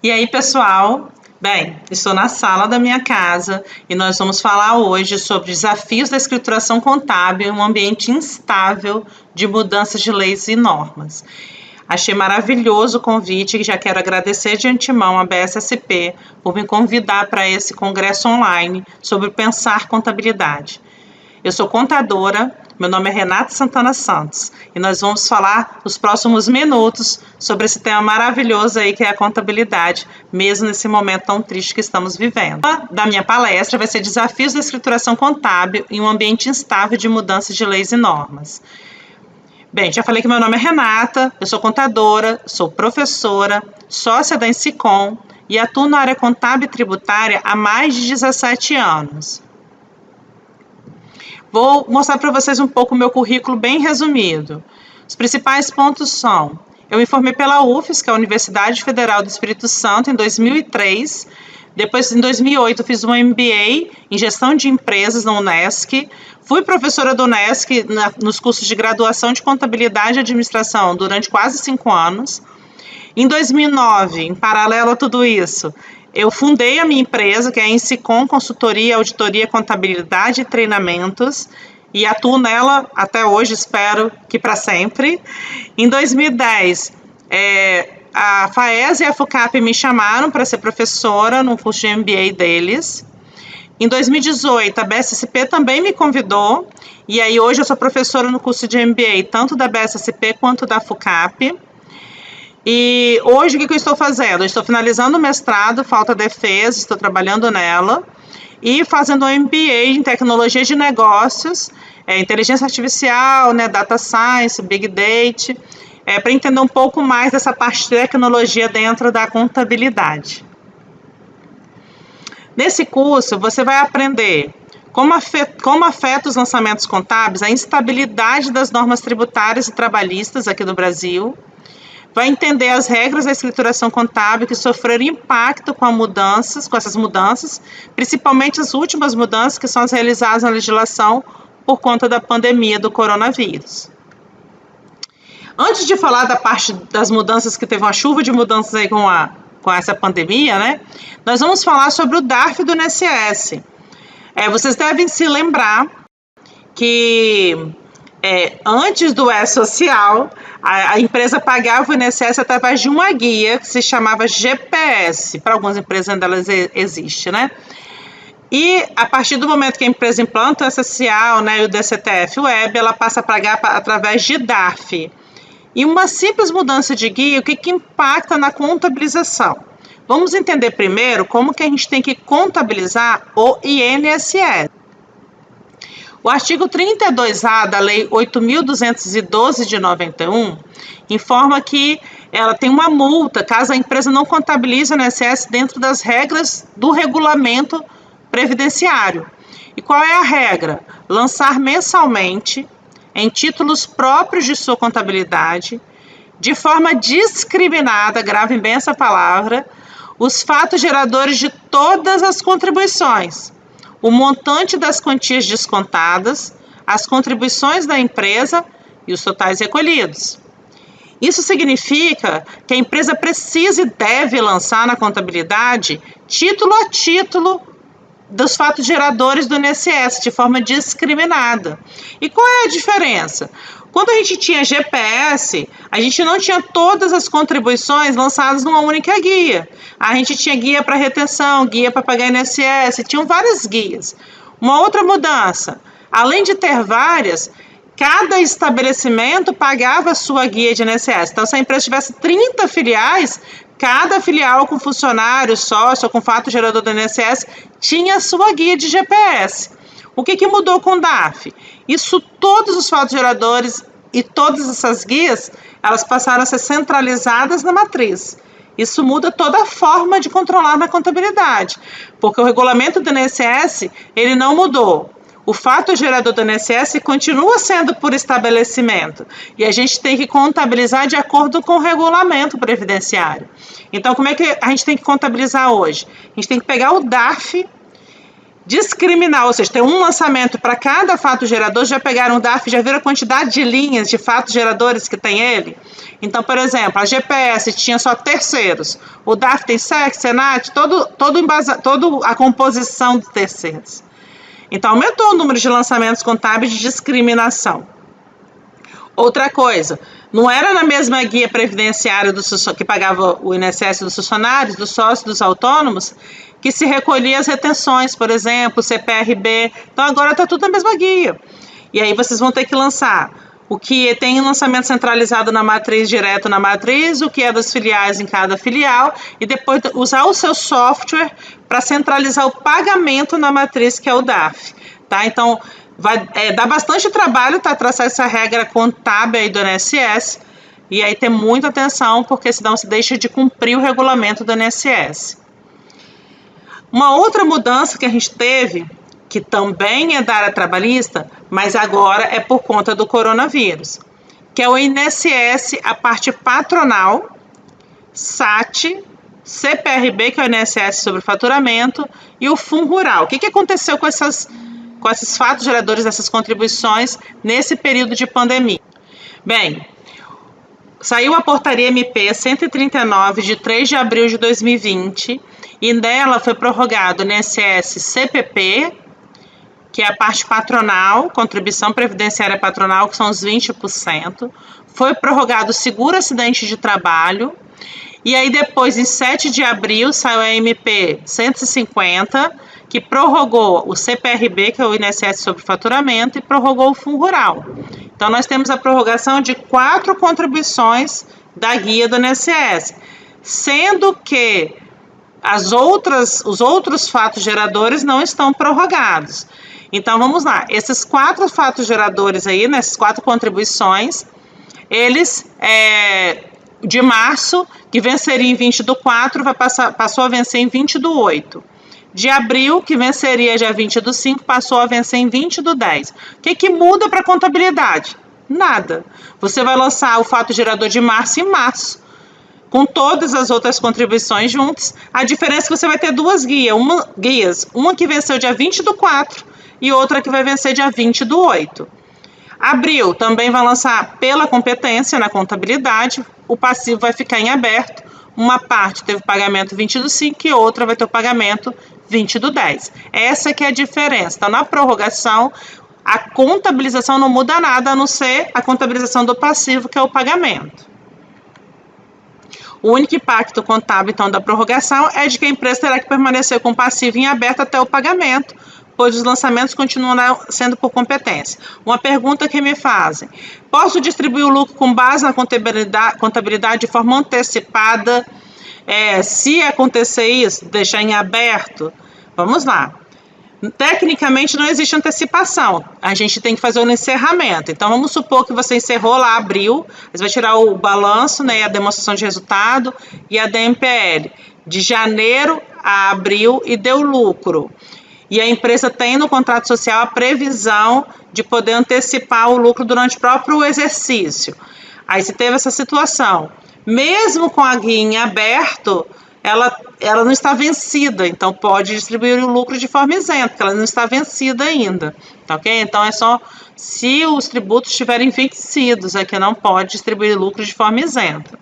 E aí, pessoal? Bem, estou na sala da minha casa e nós vamos falar hoje sobre desafios da escrituração contábil em um ambiente instável de mudanças de leis e normas. Achei maravilhoso o convite e já quero agradecer de antemão à BSSP por me convidar para esse congresso online sobre pensar contabilidade. Eu sou contadora, meu nome é Renata Santana Santos e nós vamos falar nos próximos minutos sobre esse tema maravilhoso aí que é a contabilidade, mesmo nesse momento tão triste que estamos vivendo. Da minha palestra vai ser Desafios da Escrituração Contábil em um ambiente instável de mudanças de leis e normas. Bem, já falei que meu nome é Renata, eu sou contadora, sou professora, sócia da Ensicom e atuo na área contábil e tributária há mais de 17 anos. Vou mostrar para vocês um pouco o meu currículo bem resumido. Os principais pontos são: eu me formei pela UFES, que é a Universidade Federal do Espírito Santo, em 2003. Depois, em 2008, fiz um MBA em Gestão de Empresas na Unesc. Fui professora da Unesc nos cursos de graduação de Contabilidade e Administração durante quase 5 anos. Em 2009, em paralelo a tudo isso, eu fundei a minha empresa, que é a Ensicom Consultoria, Auditoria, Contabilidade e Treinamentos, e atuo nela até hoje, espero que para sempre. Em 2010, a FAES e a FUCAP me chamaram para ser professora no curso de MBA deles. Em 2018, a BSSP também me convidou, e aí hoje eu sou professora no curso de MBA, tanto da BSSP quanto da FUCAP. E hoje o que eu estou fazendo? Eu estou finalizando o mestrado, falta defesa, estou trabalhando nela e fazendo um MBA em tecnologia de negócios, inteligência artificial, data science, big data, para entender um pouco mais dessa parte de tecnologia dentro da contabilidade. Nesse curso você vai aprender como afeta os lançamentos contábeis a instabilidade das normas tributárias e trabalhistas aqui do Brasil. Vai entender as regras da escrituração contábil que sofreram impacto com essas mudanças, principalmente as últimas mudanças que são as realizadas na legislação por conta da pandemia do coronavírus. Antes de falar da parte das mudanças, que teve uma chuva de mudanças aí com essa pandemia, nós vamos falar sobre o DARF do INSS. Vocês devem se lembrar que antes do E-Social, a empresa pagava o INSS através de uma guia que se chamava GPS. Para algumas empresas ainda ela existe, E a partir do momento que a empresa implanta o E-Social, e o DCTF Web, ela passa a pagar através de DARF. E uma simples mudança de guia, o que impacta na contabilização? Vamos entender primeiro como que a gente tem que contabilizar o INSS. O artigo 32A da Lei 8.212 de 91 informa que ela tem uma multa caso a empresa não contabilize o INSS dentro das regras do regulamento previdenciário. E qual é a regra? Lançar mensalmente, em títulos próprios de sua contabilidade, de forma discriminada, gravem bem essa palavra, os fatos geradores de todas as contribuições, o montante das quantias descontadas, as contribuições da empresa e os totais recolhidos. Isso significa que a empresa precisa e deve lançar na contabilidade, título a título, dos fatos geradores do INSS, de forma discriminada. E qual é a diferença? Quando a gente tinha GPS, a gente não tinha todas as contribuições lançadas numa única guia. A gente tinha guia para retenção, guia para pagar INSS, tinham várias guias. Uma outra mudança, além de ter várias, cada estabelecimento pagava a sua guia de INSS. Então, se a empresa tivesse 30 filiais, cada filial com funcionário, sócio ou com fato gerador do INSS tinha a sua guia de GPS. O que mudou com o DARF? Isso, todos os fatos geradores e todas essas guias, elas passaram a ser centralizadas na matriz. Isso muda toda a forma de controlar na contabilidade, porque o regulamento do INSS, ele não mudou. O fato gerador do INSS continua sendo por estabelecimento e a gente tem que contabilizar de acordo com o regulamento previdenciário. Então, como é que a gente tem que contabilizar hoje? A gente tem que pegar o DARF discriminar, ou seja, tem um lançamento para cada fato gerador. Já pegaram o DARF, já viram a quantidade de linhas de fatos geradores que tem ele? Então, por exemplo, a GPS tinha só terceiros, o DARF tem SEC, SENAT, toda a composição de terceiros. Então, aumentou o número de lançamentos contábeis de discriminação. Outra coisa, não era na mesma guia previdenciária que pagava o INSS dos funcionários, dos sócios, dos autônomos, que se recolhia as retenções, por exemplo, CPRB. Então agora está tudo na mesma guia. E aí vocês vão ter que lançar o que tem lançamento centralizado na matriz, direto na matriz, o que é das filiais em cada filial, e depois usar o seu software para centralizar o pagamento na matriz, que é o DARF. Tá? Então, vai dar bastante trabalho traçar essa regra contábil aí do INSS, e aí ter muita atenção, porque senão se deixa de cumprir o regulamento do INSS. Uma outra mudança que a gente teve, que também é da área trabalhista, mas agora é por conta do coronavírus, que é o INSS, a parte patronal, SAT, CPRB, que é o INSS sobre faturamento, e o Fundo Rural. O que aconteceu com esses fatos geradores dessas contribuições nesse período de pandemia? Bem, saiu a portaria MP 139 de 3 de abril de 2020 e nela foi prorrogado o INSS CPP, que é a parte patronal, contribuição previdenciária patronal, que são os 20%. Foi prorrogado o seguro acidente de trabalho. E aí depois, em 7 de abril, saiu a MP 150, que prorrogou o CPRB, que é o INSS sobre faturamento, e prorrogou o Fundo Rural. Então, nós temos a prorrogação de 4 contribuições da guia do INSS, sendo que os outros fatos geradores não estão prorrogados. Então, vamos lá. Esses 4 fatos geradores aí, nessas 4 contribuições, eles, de março, que venceria em 20/4, passou a vencer em 20/8. De abril, que venceria dia 20/5, passou a vencer em 20/10. O que muda para a contabilidade? Nada. Você vai lançar o fato gerador de março em março, com todas as outras contribuições juntas. A diferença é que você vai ter 2 guias, uma que venceu dia 20/4 e outra que vai vencer dia 20/8. Abril também vai lançar pela competência na contabilidade, o passivo vai ficar em aberto, uma parte teve pagamento 20/5 e outra vai ter o pagamento 20/10. Essa que é a diferença. Então, na prorrogação, a contabilização não muda nada, a não ser a contabilização do passivo, que é o pagamento. O único impacto contábil, então, da prorrogação é de que a empresa terá que permanecer com o passivo em aberto até o pagamento, pois os lançamentos continuam sendo por competência. Uma pergunta que me fazem: posso distribuir o lucro com base na contabilidade de forma antecipada? Se acontecer isso, deixar em aberto? Vamos lá. Tecnicamente não existe antecipação, a gente tem que fazer um encerramento. Então vamos supor que você encerrou lá abril, você vai tirar o balanço, né, a demonstração de resultado e a DMPL de janeiro a abril e deu lucro. E a empresa tem no contrato social a previsão de poder antecipar o lucro durante o próprio exercício. Aí se teve essa situação, mesmo com a guia em aberto, ela não está vencida, então pode distribuir o lucro de forma isenta, porque ela não está vencida ainda, tá ok? Então é só se os tributos estiverem vencidos, é que não pode distribuir lucro de forma isenta.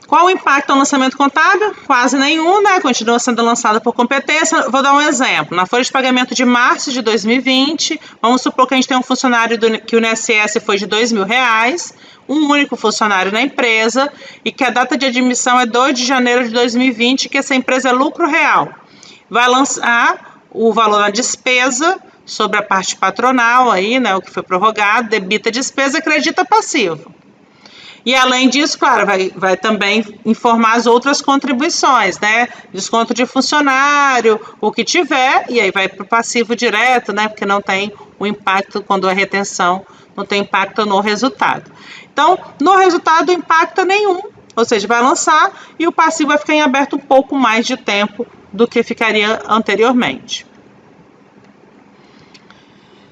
Qual o impacto ao lançamento contábil? Quase nenhum, né? Continua sendo lançada por competência. Vou dar um exemplo. Na folha de pagamento de março de 2020, vamos supor que a gente tem um funcionário que o INSS foi de R$2.000, um único funcionário na empresa, e que a data de admissão é 2 de janeiro de 2020, que essa empresa é lucro real. Vai lançar o valor da despesa sobre a parte patronal, aí, né, o que foi prorrogado, debita despesa, acredita passivo. E além disso, claro, vai também informar as outras contribuições, né? Desconto de funcionário, o que tiver, e aí vai para o passivo direto, né? Porque não tem o impacto quando é retenção, não tem impacto no resultado. Então, no resultado, impacta nenhum, ou seja, vai lançar e o passivo vai ficar em aberto um pouco mais de tempo do que ficaria anteriormente.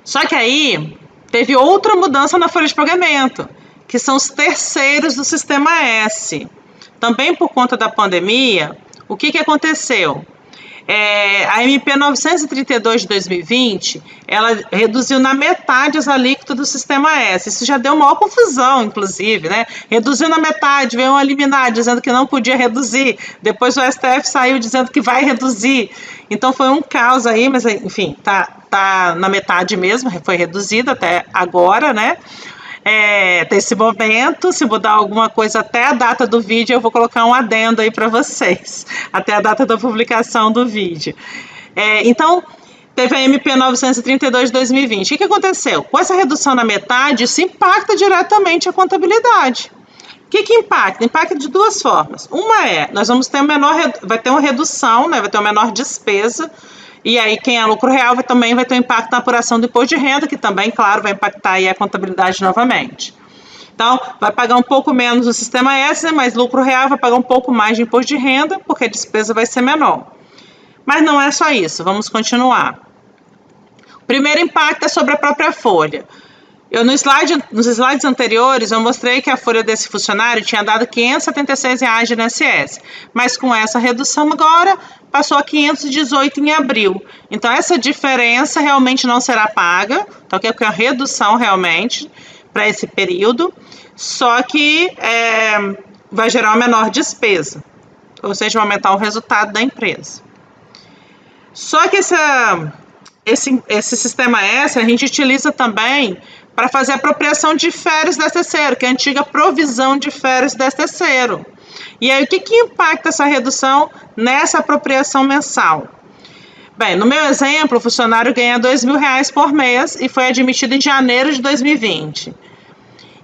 Só que aí teve outra mudança na folha de pagamento, que são os terceiros do Sistema S. também por conta da pandemia, o que aconteceu? A MP 932 de 2020, ela reduziu na metade as alíquotas do Sistema S. Isso já deu maior confusão, inclusive, né? Reduziu na metade, veio uma liminar dizendo que não podia reduzir. Depois o STF saiu dizendo que vai reduzir. Então foi um caos aí, mas enfim, tá na metade mesmo, foi reduzido até agora, né? Até esse momento, se mudar alguma coisa até a data do vídeo, eu vou colocar um adendo aí para vocês, até a data da publicação do vídeo. Então, teve a MP 932 de 2020. O que aconteceu? Com essa redução na metade, isso impacta diretamente a contabilidade. O que impacta? Impacta de duas formas. Uma nós vamos ter vai ter uma redução, né? Vai ter uma menor despesa. E aí, quem é lucro real também vai ter um impacto na apuração do imposto de renda, que também, claro, vai impactar aí a contabilidade novamente. Então, vai pagar um pouco menos no Sistema S, mas lucro real vai pagar um pouco mais de imposto de renda, porque a despesa vai ser menor. Mas não é só isso, vamos continuar. O primeiro impacto é sobre a própria folha. Nos slides anteriores, eu mostrei que a folha desse funcionário tinha dado R$ 576 de INSS, mas com essa redução agora, passou a 518 em abril. Então, essa diferença realmente não será paga, então que é uma redução realmente para esse período, só que vai gerar uma menor despesa, ou seja, vai aumentar o resultado da empresa. Só que esse Sistema S a gente utiliza também para fazer a apropriação de férias 13º, que é a antiga provisão de férias 13º. E aí, o que impacta essa redução nessa apropriação mensal? Bem, no meu exemplo, o funcionário ganha R$ 2.000 por mês e foi admitido em janeiro de 2020.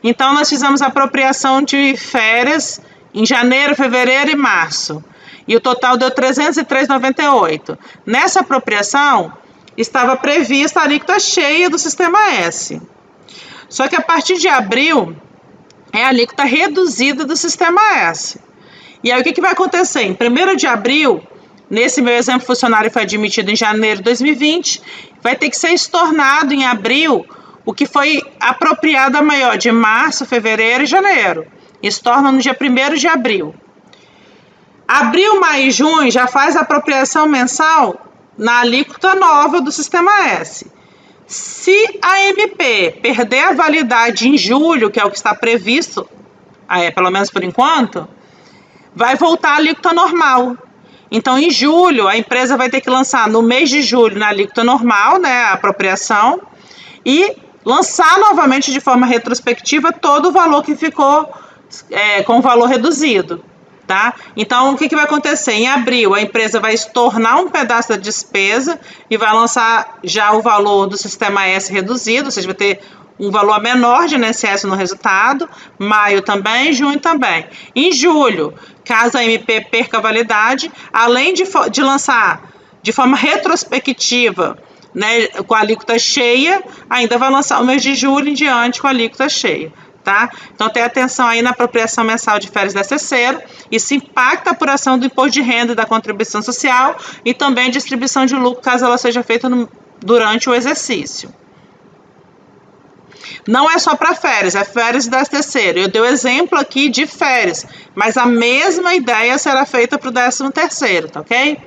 Então, nós fizemos a apropriação de férias em janeiro, fevereiro e março. E o total deu R$ 303,98. Nessa apropriação, estava prevista a alíquota cheia do Sistema S. Só que a partir de abril, é a alíquota reduzida do Sistema S. E aí, o que vai acontecer? Em 1º de abril, nesse meu exemplo, o funcionário foi admitido em janeiro de 2020, vai ter que ser estornado em abril o que foi apropriado a maior de março, fevereiro e janeiro. Estorna no dia 1º de abril. Abril, maio e junho já faz a apropriação mensal na alíquota nova do Sistema S. Se a MP perder a validade em julho, que é o que está previsto, pelo menos por enquanto, vai voltar a alíquota normal. Então, em julho, a empresa vai ter que lançar no mês de julho na alíquota normal, né, a apropriação, e lançar novamente de forma retrospectiva todo o valor que ficou com o valor reduzido. Tá? Então, o que vai acontecer? Em abril, a empresa vai estornar um pedaço da despesa e vai lançar já o valor do Sistema S reduzido, ou seja, vai ter um valor menor de INSS no resultado, maio também, junho também. Em julho, caso a MP perca a validade, além de lançar de forma retrospectiva, né, com a alíquota cheia, ainda vai lançar o mês de julho em diante com a alíquota cheia. Tá? Então, tenha atenção aí na apropriação mensal de férias 13º. Isso impacta a apuração do imposto de renda e da contribuição social e também a distribuição de lucro, caso ela seja feita durante o exercício. Não é só para férias, é férias e 13º. Eu dei o exemplo aqui de férias, mas a mesma ideia será feita para o 13º, tá ok?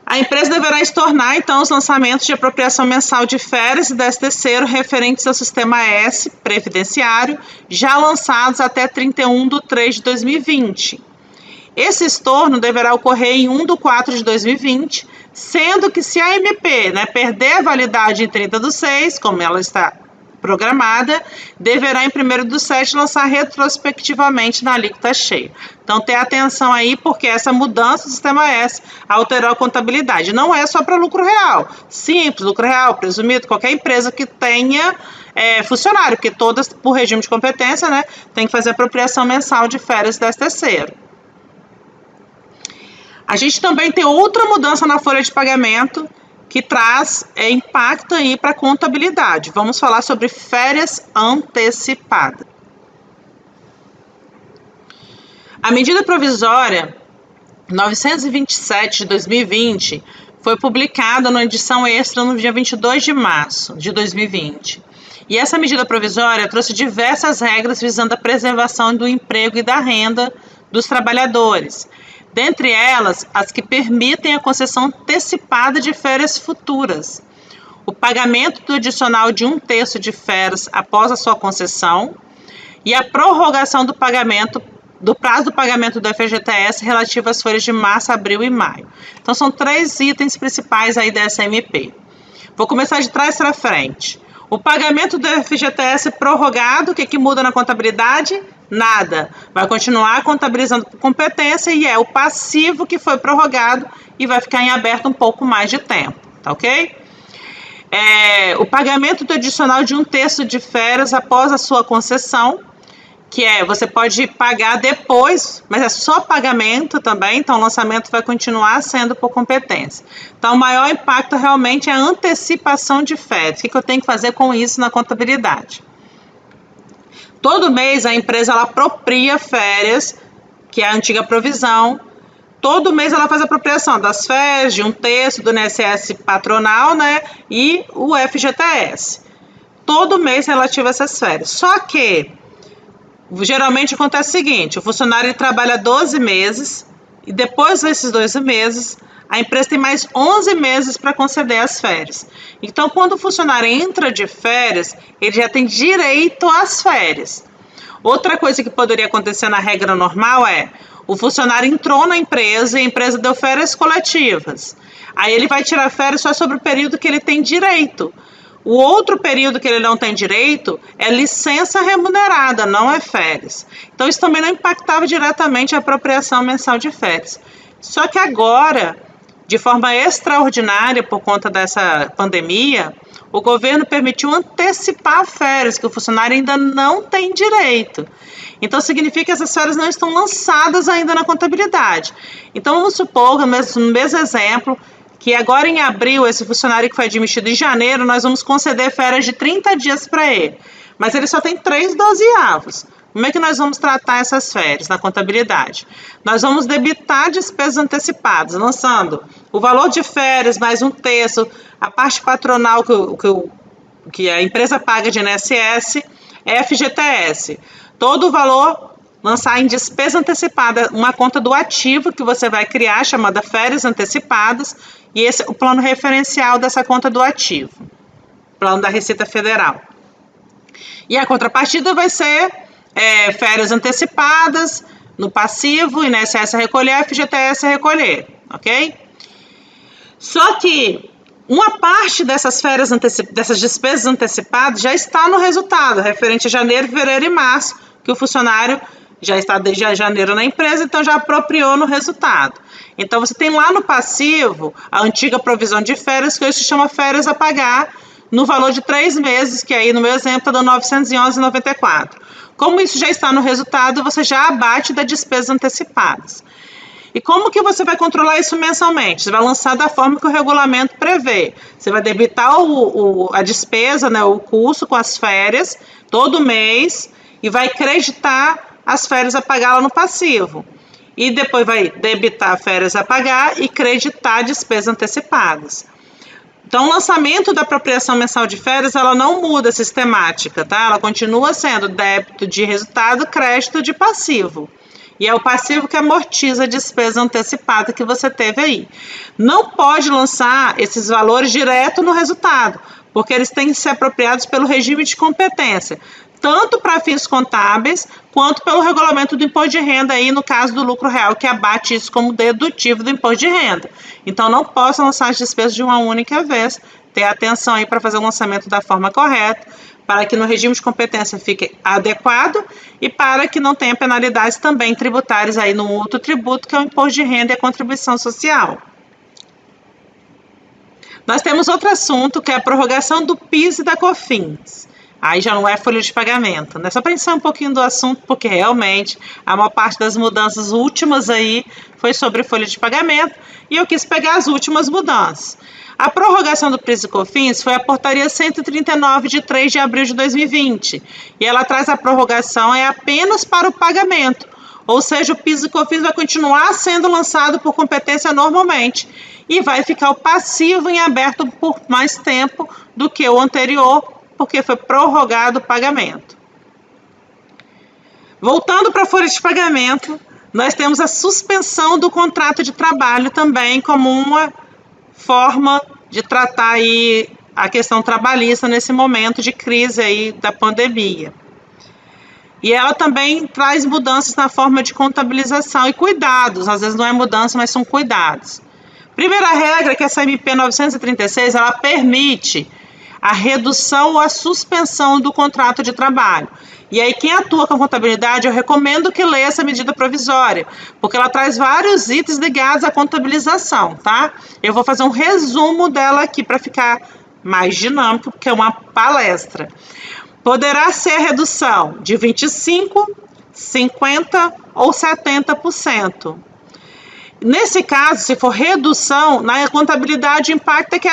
A empresa deverá estornar, então, os lançamentos de apropriação mensal de férias e 13º referentes ao Sistema S previdenciário, já lançados até 31/3 de 2020. Esse estorno deverá ocorrer em 1/4 de 2020, sendo que se a MP, né, perder a validade em 30/6, como ela está programada, deverá em 1º/7 lançar retrospectivamente na alíquota cheia. Então, tenha atenção aí, porque essa mudança do Sistema S alterou a contabilidade. Não é só para lucro real. Simples, lucro real, presumido, qualquer empresa que tenha funcionário, porque todas, por regime de competência, né, tem que fazer apropriação mensal de férias e 13º. A gente também tem outra mudança na folha de pagamento, que traz impacto aí para a contabilidade. Vamos falar sobre férias antecipadas. A medida provisória 927 de 2020 foi publicada na edição extra no dia 22 de março de 2020. E essa medida provisória trouxe diversas regras visando a preservação do emprego e da renda dos trabalhadores. Dentre elas, as que permitem a concessão antecipada de férias futuras, o pagamento do adicional de 1/3 de férias após a sua concessão e a prorrogação do prazo do pagamento do FGTS relativo às folhas de março, abril e maio. Então, são 3 itens principais aí dessa MP. Vou começar de trás para frente. O pagamento do FGTS prorrogado, o que muda na contabilidade? Nada. Vai continuar contabilizando por competência e é o passivo que foi prorrogado e vai ficar em aberto um pouco mais de tempo, tá ok? O pagamento do adicional de 1/3 de férias após a sua concessão, que você pode pagar depois, mas é só pagamento também, então o lançamento vai continuar sendo por competência. Então, o maior impacto realmente é a antecipação de férias. O que eu tenho que fazer com isso na contabilidade? Todo mês a empresa ela apropria férias, que é a antiga provisão. Todo mês ela faz a apropriação das férias, de 1/3 do INSS patronal, né, e o FGTS. Todo mês relativo a essas férias. Só que geralmente acontece o seguinte: o funcionário ele trabalha 12 meses e depois desses 12 meses, a empresa tem mais 11 meses para conceder as férias. Então, quando o funcionário entra de férias, ele já tem direito às férias. Outra coisa que poderia acontecer na regra normal o funcionário entrou na empresa e a empresa deu férias coletivas. Aí ele vai tirar férias só sobre o período que ele tem direito. O outro período que ele não tem direito é licença remunerada, não é férias. Então, isso também não impactava diretamente a apropriação mensal de férias. Só que agora, de forma extraordinária, por conta dessa pandemia, o governo permitiu antecipar férias, que o funcionário ainda não tem direito. Então, significa que essas férias não estão lançadas ainda na contabilidade. Então, vamos supor, no mesmo exemplo, que agora em abril, esse funcionário que foi admitido em janeiro, nós vamos conceder férias de 30 dias para ele. Mas ele só tem 3 dozeavos. Como é que nós vamos tratar essas férias na contabilidade? Nós vamos debitar despesas antecipadas, lançando o valor de férias mais 1/3, a parte patronal que a empresa paga de INSS, FGTS. Todo o valor lançar em despesa antecipada, uma conta do ativo que você vai criar, chamada férias antecipadas, e esse é o plano referencial dessa conta do ativo, plano da Receita Federal. E a contrapartida vai ser férias antecipadas no passivo, INSS a recolher, FGTS a recolher, ok? Só que uma parte dessas dessas despesas antecipadas já está no resultado, referente a janeiro, fevereiro e março, que o funcionário já está desde janeiro na empresa, então já apropriou no resultado. Então, você tem lá no passivo a antiga provisão de férias, que hoje se chama férias a pagar, no valor de 3 meses, que aí no meu exemplo está dando R$ 911,94. Como isso já está no resultado, você já abate das despesas antecipadas. E como que você vai controlar isso mensalmente? Você vai lançar da forma que o regulamento prevê. Você vai debitar a despesa, né, o custo com as férias, todo mês, e vai creditar as férias a pagar lá no passivo. E depois vai debitar férias a pagar e creditar despesas antecipadas. Então, o lançamento da apropriação mensal de férias, ela não muda a sistemática, tá? Ela continua sendo débito de resultado, crédito de passivo. E é o passivo que amortiza a despesa antecipada que você teve aí. Não pode lançar esses valores direto no resultado, porque eles têm que ser apropriados pelo regime de competência, tanto para fins contábeis, quanto pelo regulamento do imposto de renda, aí no caso do lucro real, que abate isso como dedutivo do imposto de renda. Então, não posso lançar as despesas de uma única vez. Ter atenção aí para fazer o lançamento da forma correta, para que no regime de competência fique adequado e para que não tenha penalidades também tributárias aí no outro tributo, que é o imposto de renda e a contribuição social. Nós temos outro assunto, que é a prorrogação do PIS e da COFINS. Aí já não é folha de pagamento, né? Só para pensar um pouquinho do assunto, porque realmente a maior parte das mudanças últimas aí foi sobre folha de pagamento, e eu quis pegar as últimas mudanças. A prorrogação do PIS e COFINS foi a portaria 139 de 3 de abril de 2020, e ela traz a prorrogação apenas para o pagamento, ou seja, o PIS e COFINS vai continuar sendo lançado por competência normalmente, e vai ficar o passivo em aberto por mais tempo do que o anterior, porque foi prorrogado o pagamento. Voltando para a folha de pagamento, nós temos a suspensão do contrato de trabalho também como uma forma de tratar aí a questão trabalhista nesse momento de crise aí da pandemia. E ela também traz mudanças na forma de contabilização e cuidados, às vezes não é mudança, mas são cuidados. Primeira regra é que essa MP 936, ela permite a redução ou a suspensão do contrato de trabalho. E aí quem atua com contabilidade, eu recomendo que leia essa medida provisória, porque ela traz vários itens ligados à contabilização, tá? Eu vou fazer um resumo dela aqui para ficar mais dinâmico, porque é uma palestra. Poderá ser redução de 25%, 50% ou 70%. Nesse caso, se for redução, na contabilidade impacta que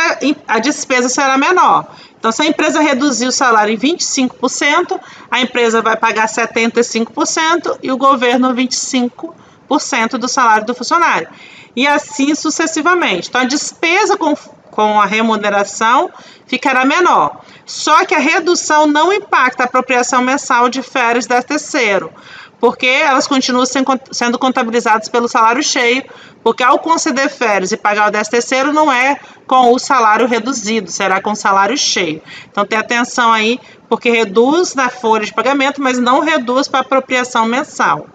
a despesa será menor. Então, se a empresa reduzir o salário em 25%, a empresa vai pagar 75% e o governo 25% do salário do funcionário. E assim sucessivamente. Então, a despesa com a remuneração ficará menor. Só que a redução não impacta a apropriação mensal de férias e 13º, porque elas continuam sendo contabilizadas pelo salário cheio, porque ao conceder férias e pagar o 13º não é com o salário reduzido, será com o salário cheio. Então, tenha atenção aí, porque reduz na folha de pagamento, mas não reduz para a apropriação mensal.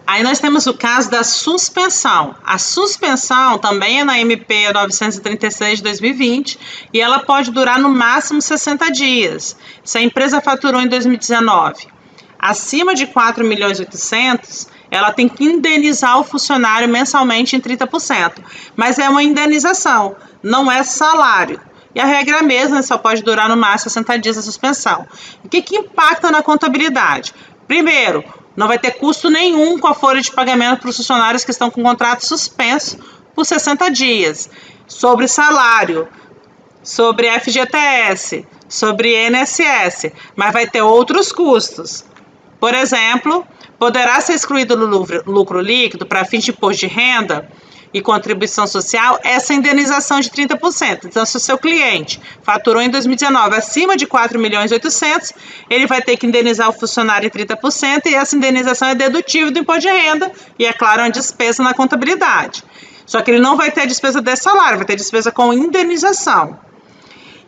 Aí nós temos o caso da suspensão. A suspensão também é na MP 936 de 2020 e ela pode durar no máximo 60 dias. Se a empresa faturou em 2019 acima de 4.800.000, ela tem que indenizar o funcionário mensalmente em 30%. Mas é uma indenização, não é salário. E a regra é a mesma, só pode durar no máximo 60 dias a suspensão. O que impacta na contabilidade? Primeiro, não vai ter custo nenhum com a folha de pagamento para os funcionários que estão com contrato suspenso por 60 dias. Sobre salário, sobre FGTS, sobre INSS, mas vai ter outros custos. Por exemplo, poderá ser excluído do lucro líquido para fins de imposto de renda e contribuição social essa indenização de 30%. Então, se o seu cliente faturou em 2019 acima de 4.800.000, ele vai ter que indenizar o funcionário em 30% e essa indenização é dedutível do imposto de renda e, é claro, é uma despesa na contabilidade. Só que ele não vai ter despesa de salário, vai ter despesa com indenização.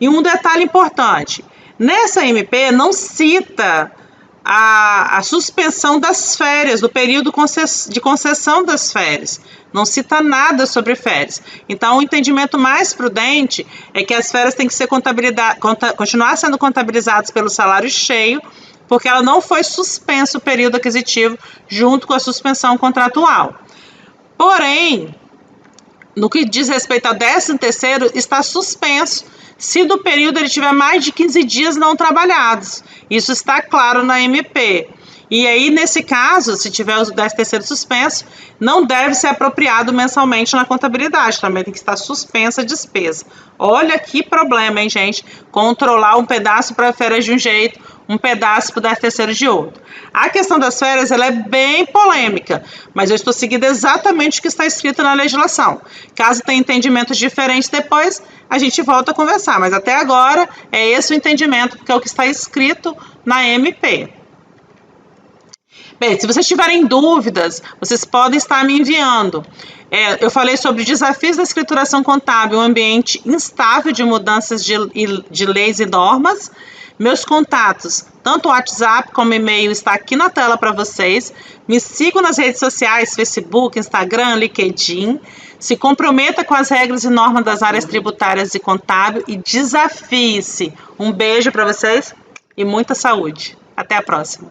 E um detalhe importante, nessa MP não cita a suspensão das férias, do período de concessão das férias. Não cita nada sobre férias. Então, o entendimento mais prudente é que as férias têm que ser continuar sendo contabilizadas pelo salário cheio, porque ela não foi suspenso o período aquisitivo junto com a suspensão contratual. Porém, no que diz respeito ao 13º, está suspenso se do período ele tiver mais de 15 dias não trabalhados. Isso está claro na MP. E aí, nesse caso, se tiver o 13º suspenso, não deve ser apropriado mensalmente na contabilidade. Também tem que estar suspensa a despesa. Olha que problema, hein, gente? Controlar um pedaço para férias de um jeito, um pedaço para o 13º de outro. A questão das férias, ela é bem polêmica, mas eu estou seguindo exatamente o que está escrito na legislação. Caso tenha entendimentos diferentes depois, a gente volta a conversar. Mas até agora, é esse o entendimento, porque é o que está escrito na MP. Bem, se vocês tiverem dúvidas, vocês podem estar me enviando. Eu falei sobre desafios da escrituração contábil, um ambiente instável de mudanças de leis e normas. Meus contatos, tanto o WhatsApp como o e-mail, está aqui na tela para vocês. Me sigam nas redes sociais, Facebook, Instagram, LinkedIn. Se comprometa com as regras e normas das áreas tributárias e contábil e desafie-se. Um beijo para vocês e muita saúde. Até a próxima.